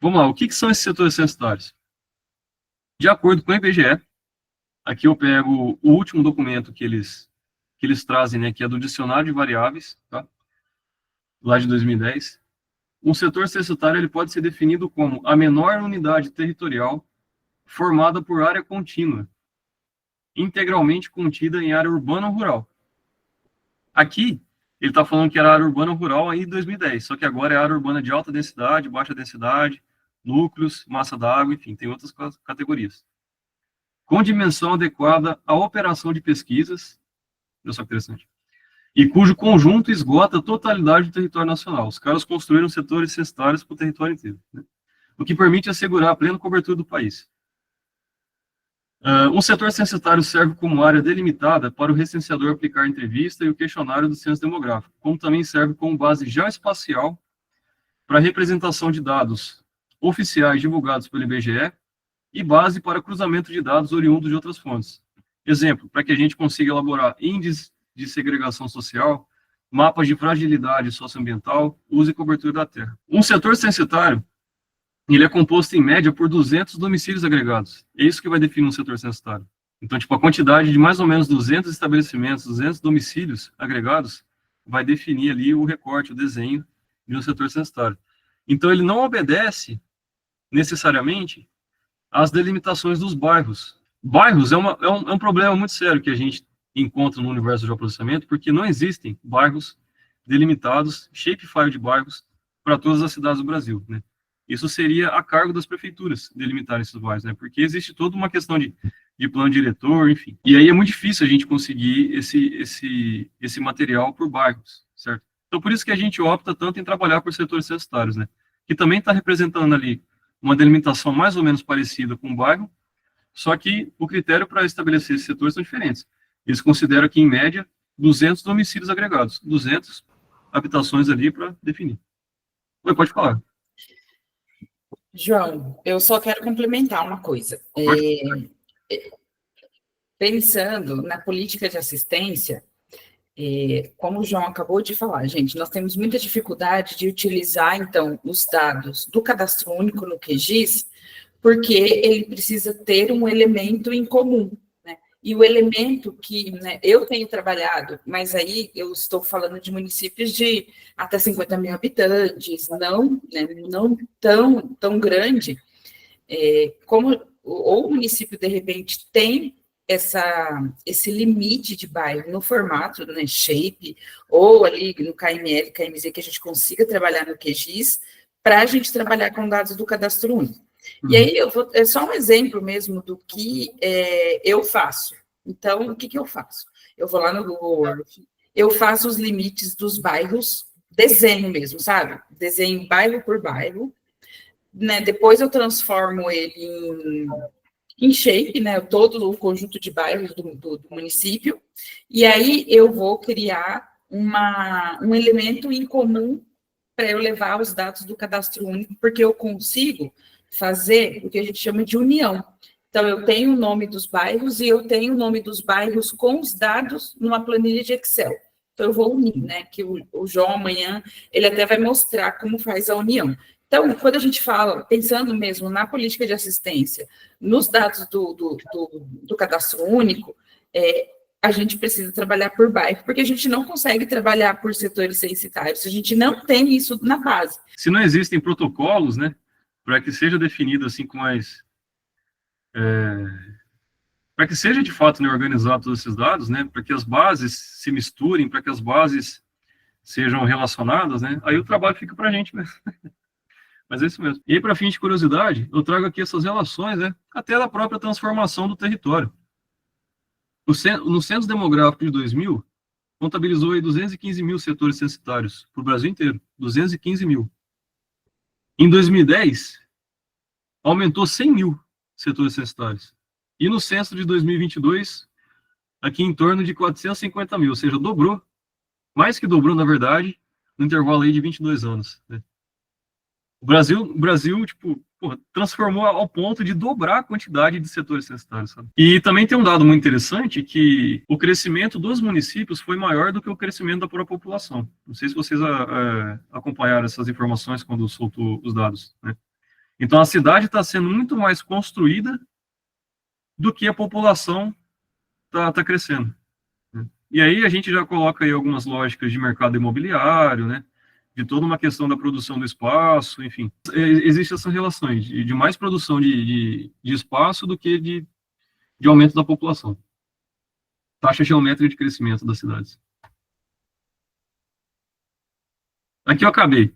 Vamos lá, o que são esses setores censitários? De acordo com o IBGE, aqui eu pego o último documento que eles trazem, né, que é do Dicionário de Variáveis, tá? Lá de 2010. Um setor censitário ele pode ser definido como a menor unidade territorial formada por área contínua, integralmente contida em área urbana ou rural. Aqui, ele está falando que era área urbana ou rural aí em 2010, só que agora é área urbana de alta densidade, baixa densidade, núcleos, massa d'água, enfim, tem outras categorias. Com dimensão adequada à operação de pesquisas, olha só que interessante, e cujo conjunto esgota a totalidade do território nacional. Os caras construíram setores censitários para o território inteiro, né? O que permite assegurar a plena cobertura do país. Um setor censitário serve como área delimitada para o recenseador aplicar a entrevista e o questionário do censo demográfico, como também serve como base geoespacial para a representação de dados oficiais divulgados pelo IBGE e base para cruzamento de dados oriundos de outras fontes. Exemplo, para que a gente consiga elaborar índices de segregação social, mapas de fragilidade socioambiental, uso e cobertura da terra. Um setor censitário, ele é composto, em média, por 200 domicílios agregados. É isso que vai definir um setor censitário. Então, tipo, a quantidade de mais ou menos 200 estabelecimentos, 200 domicílios agregados, vai definir ali o recorte, o desenho de um setor censitário. Então, ele não obedece, necessariamente, às delimitações dos bairros. Bairros é um problema muito sério que a gente encontra no universo de geoprocessamento, porque não existem bairros delimitados, shapefile de bairros, para todas as cidades do Brasil, né? Isso seria a cargo das prefeituras delimitar esses bairros, né? Porque existe toda uma questão de plano diretor, enfim. E aí é muito difícil a gente conseguir esse material por bairros, certo? Então, por isso que a gente opta tanto em trabalhar por setores censitários, né? Que também está representando ali uma delimitação mais ou menos parecida com o bairro, só que o critério para estabelecer esses setores são diferentes. Eles consideram aqui, em média, 200 domicílios agregados, 200 habitações ali para definir. Oi, pode falar. João, eu só quero complementar uma coisa. Pensando na política de assistência, como o João acabou de falar, gente, nós temos muita dificuldade de utilizar, então, os dados do cadastro único no QGIS, porque ele precisa ter um elemento em comum, né? E o elemento que, né, eu tenho trabalhado, mas aí eu estou falando de municípios de até 50 mil habitantes, não, né, não tão grande, como ou o município, de repente, tem esse limite de bairro no formato, né, Shape, ou ali no KML, KMZ, que a gente consiga trabalhar no QGIS, para a gente trabalhar com dados do cadastro único. E aí, é só um exemplo mesmo do que eu faço. Então, o que eu faço? Eu vou lá no Google Earth, eu faço os limites dos bairros, desenho mesmo, sabe? Desenho bairro por bairro, né? Depois eu transformo ele em shape, né? Todo o conjunto de bairros do município, e aí eu vou criar um elemento em comum para eu levar os dados do cadastro único, porque eu consigo fazer o que a gente chama de união. Então, eu tenho o nome dos bairros e eu tenho o nome dos bairros com os dados numa planilha de Excel. Então, eu vou unir, né? Que o João, amanhã, ele até vai mostrar como faz a união. Então, quando a gente fala, pensando mesmo na política de assistência, nos dados do cadastro único, a gente precisa trabalhar por bairro, porque a gente não consegue trabalhar por setores censitários, a gente não tem isso na base. Se não existem protocolos, né, para que seja definido assim com mais... para que seja de fato, né, organizado todos esses dados, né, para que as bases se misturem, para que as bases sejam relacionadas, né, aí o trabalho fica para a gente mesmo. Mas é isso mesmo. E aí, para fim de curiosidade, eu trago aqui essas relações, né, até da própria transformação do território. No Censo Demográfico de 2000, contabilizou aí 215 mil setores censitários para o Brasil inteiro. 215 mil. Em 2010, aumentou 100 mil setores censitários. E no censo de 2022, aqui em torno de 450 mil, ou seja, dobrou, mais que dobrou, na verdade, no intervalo aí de 22 anos. Né? O Brasil tipo, transformou ao ponto de dobrar a quantidade de setores censitários. Sabe? E também tem um dado muito interessante, que o crescimento dos municípios foi maior do que o crescimento da própria população. Não sei se vocês acompanharam essas informações quando soltou os dados. Né? Então, a cidade está sendo muito mais construída do que a população está crescendo, né? E aí a gente já coloca aí algumas lógicas de mercado imobiliário, né? De toda uma questão da produção do espaço, enfim. Existem essas relações de mais produção de espaço do que de aumento da população. Taxa geométrica de crescimento das cidades. Aqui eu acabei.